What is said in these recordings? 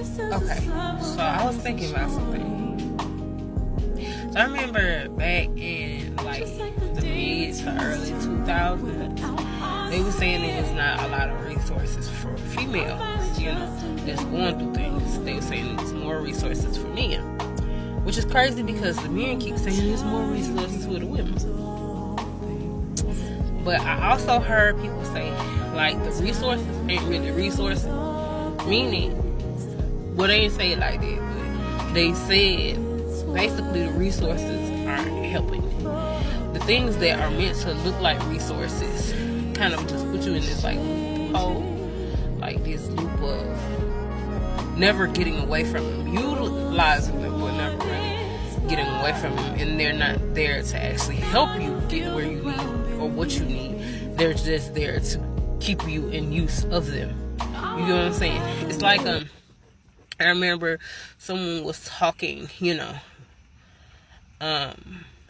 Okay, so I was thinking about something. So I remember back in like the mid to early 2000s, they were saying there was not a lot of resources for females, that's going through things. They were saying there was more resources for men, which is crazy because the men keep saying there's more resources for the women. But I also heard people say, like, the resources ain't really resources. Meaning, well, they didn't say it like that, but they said basically the resources aren't helping. The things that are meant to look like resources kind of just put you in this like hole, like this loop of never getting away from them, utilizing them, but never really getting away from them, and they're not there to actually help you get where you need or what you need. They're just there to keep you in use of them. You know what I'm saying? It's like I remember someone was talking,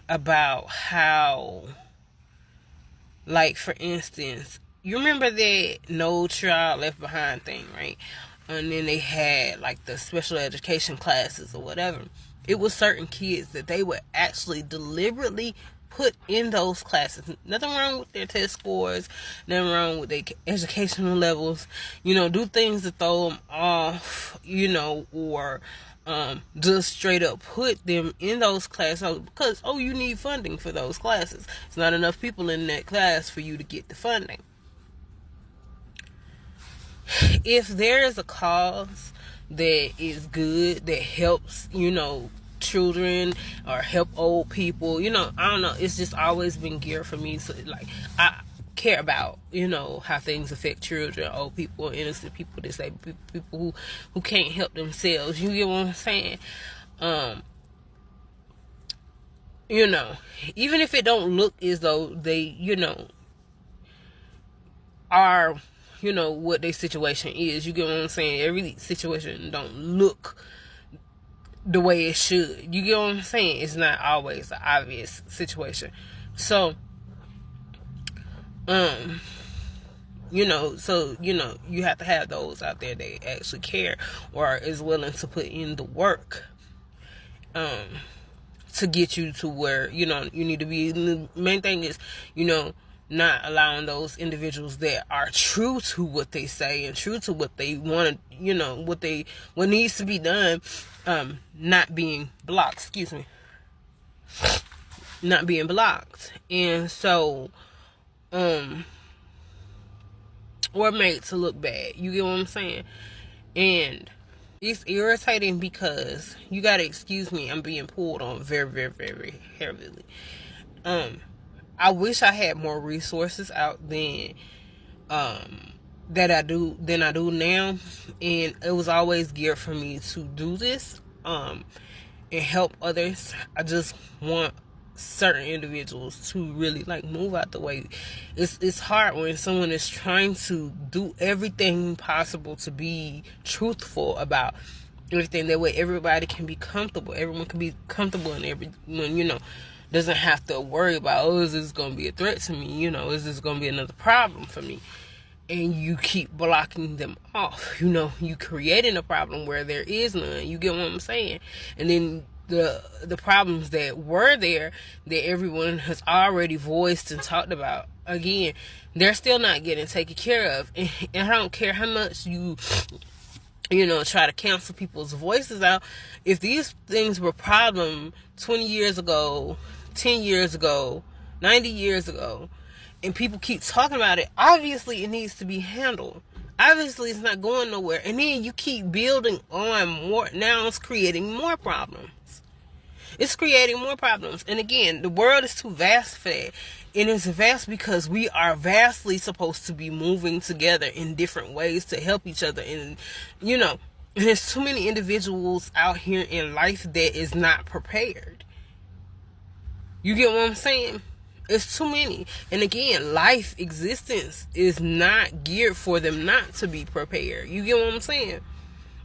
about how, like, for instance, you remember that No Child Left Behind thing, right? And then they had like the special education classes or whatever. It was certain kids that they would actually deliberately put in those classes. Nothing wrong with their test scores, nothing wrong with their educational levels, do things to throw them off, or just straight up put them in those classes because, you need funding for those classes. It's not enough people in that class for you to get the funding. If there is a cause that is good, that helps, children or help old people, I don't know, it's just always been geared for me. So like, I care about, how things affect children, old people, innocent people, disabled people who can't help themselves. You get what I'm saying? Even if it don't look as though they, are, what their situation is. You get what I'm saying? Every situation don't look the way it should. You get what I'm saying? It's not always an obvious situation. So, you have to have those out there that actually care or is willing to put in the work, to get you to where, you need to be. And the main thing is, not allowing those individuals that are true to what they say and true to what they want to, what needs to be done, not being blocked, not being blocked. And so, or made to look bad. You get what I'm saying? And it's irritating because, you gotta excuse me, I'm being pulled on very, very, very heavily. I wish I had more resources out than I do now, and it was always geared for me to do this and help others. I just want certain individuals to really like move out the way. It's hard when someone is trying to do everything possible to be truthful about everything. That way everybody can be comfortable. Everyone can be comfortable, and everyone, doesn't have to worry about, is this going to be a threat to me? Is this going to be another problem for me? And you keep blocking them off. You creating a problem where there is none. You get what I'm saying? And then the problems that were there, that everyone has already voiced and talked about, again, they're still not getting taken care of. And I don't care how much you try to cancel people's voices out. If these things were problem 20 years ago, 10 years ago, 90 years ago, and people keep talking about it, obviously it needs to be handled. Obviously it's not going nowhere. And then you keep building on more. Now it's creating more problems. It's creating more problems. And again, the world is too vast for that. And it's vast because we are vastly supposed to be moving together in different ways to help each other. And, there's too many individuals out here in life that is not prepared. You get what I'm saying? It's too many. And again, life existence is not geared for them not to be prepared. You get what I'm saying?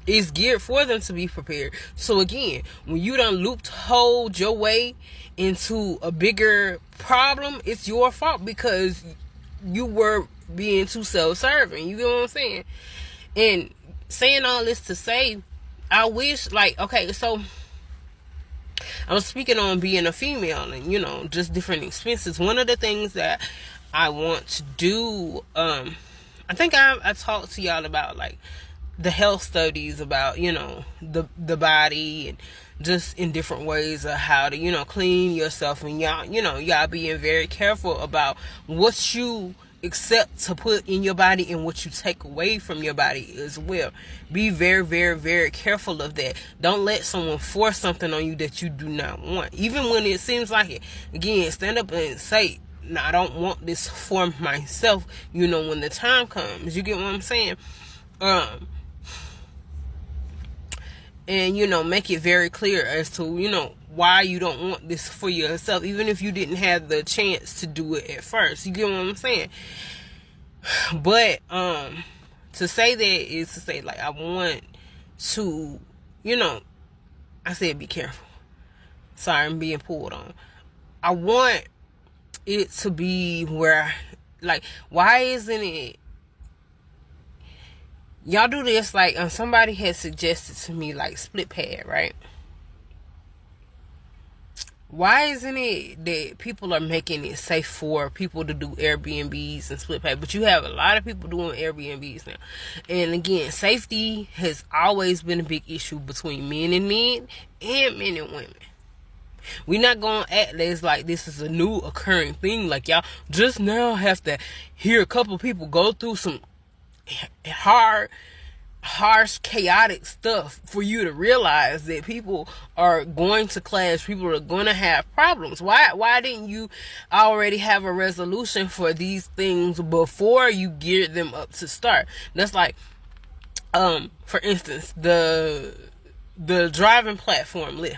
It's geared for them to be prepared. So again, when you done looped hold your way into a bigger problem, it's your fault because you were being too self-serving. You get what I'm saying? And saying all this to say, I wish, like, okay, so I was speaking on being a female and, you know, just different expenses. One of the things that I want to do, I think I talked to y'all about, like, the health studies about, you know, the body, and just in different ways of how to, you know, clean yourself. And y'all being very careful about what you accept to put in your body and what you take away from your body as well. Be very, very, very careful of that. Don't let someone force something on you that you do not want, even when it seems like it. Again, stand up and say, no, I don't want this for myself, you know, when the time comes. You get what I'm saying? And, you know, make it very clear as to, you know, why you don't want this for yourself, even if you didn't have the chance to do it at first. You get what I'm saying? But to say that is to say, like, I want to, you know, I said be careful. Sorry, I'm being pulled on. I want it to be where, like, why isn't it, y'all do this, like, somebody had suggested to me, like, split pad, right? Why isn't it that people are making it safe for people to do Airbnbs and split pay? But you have a lot of people doing Airbnbs now. And again, safety has always been a big issue between men and men and men and women. We're not going to act as like this is a new occurring thing. Like, y'all just now have to hear a couple people go through some harsh, chaotic stuff for you to realize that people are going to clash, people are going to have problems. Why didn't you already have a resolution for these things before you geared them up to start? That's like, for instance, the driving platform Lyft.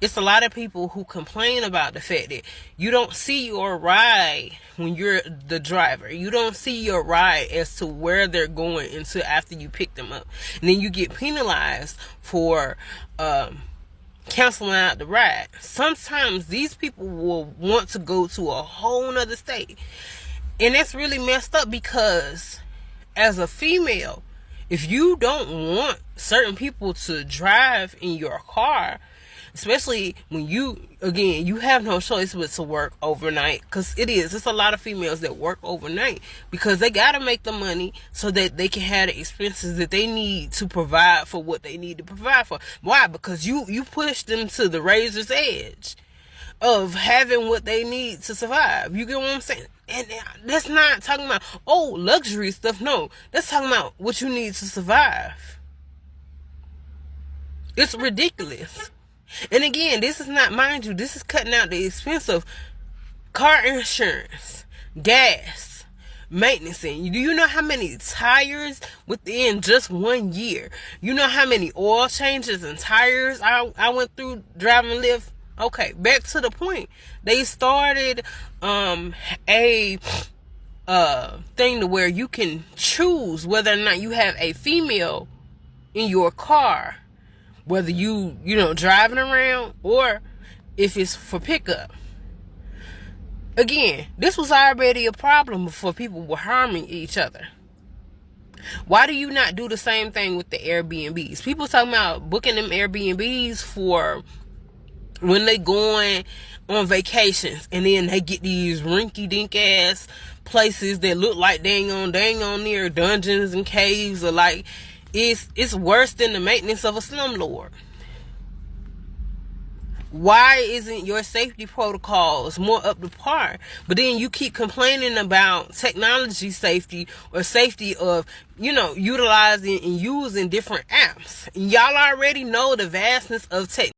It's a lot of people who complain about the fact that you don't see your ride when you're the driver. You don't see your ride as to where they're going until after you pick them up. And then you get penalized for canceling out the ride. Sometimes these people will want to go to a whole nother state. And that's really messed up, because as a female, if you don't want certain people to drive in your car, especially when you have no choice but to work overnight, because it's a lot of females that work overnight because they got to make the money so that they can have the expenses that they need to provide for what they need to provide for. Why? Because you push them to the razor's edge of having what they need to survive. You get what I'm saying? And that's not talking about, luxury stuff. No, that's talking about what you need to survive. It's ridiculous. And again, this is not, mind you, this is cutting out the expense of car insurance, gas, maintenance. Do you know how many tires within just 1 year? You know how many oil changes and tires I went through driving Lyft? Okay, back to the point. They started a thing to where you can choose whether or not you have a female in your car, whether you driving around or if it's for pickup. Again, this was already a problem before people were harming each other. Why do you not do the same thing with the Airbnbs? People talking about booking them Airbnbs for when they going on vacations, and then they get these rinky-dink ass places that look like dang on near dungeons and caves, or like it's worse than the maintenance of a slumlord. Why isn't your safety protocols more up to par? But then you keep complaining about technology safety or safety of, utilizing and using different apps. Y'all already know the vastness of technology.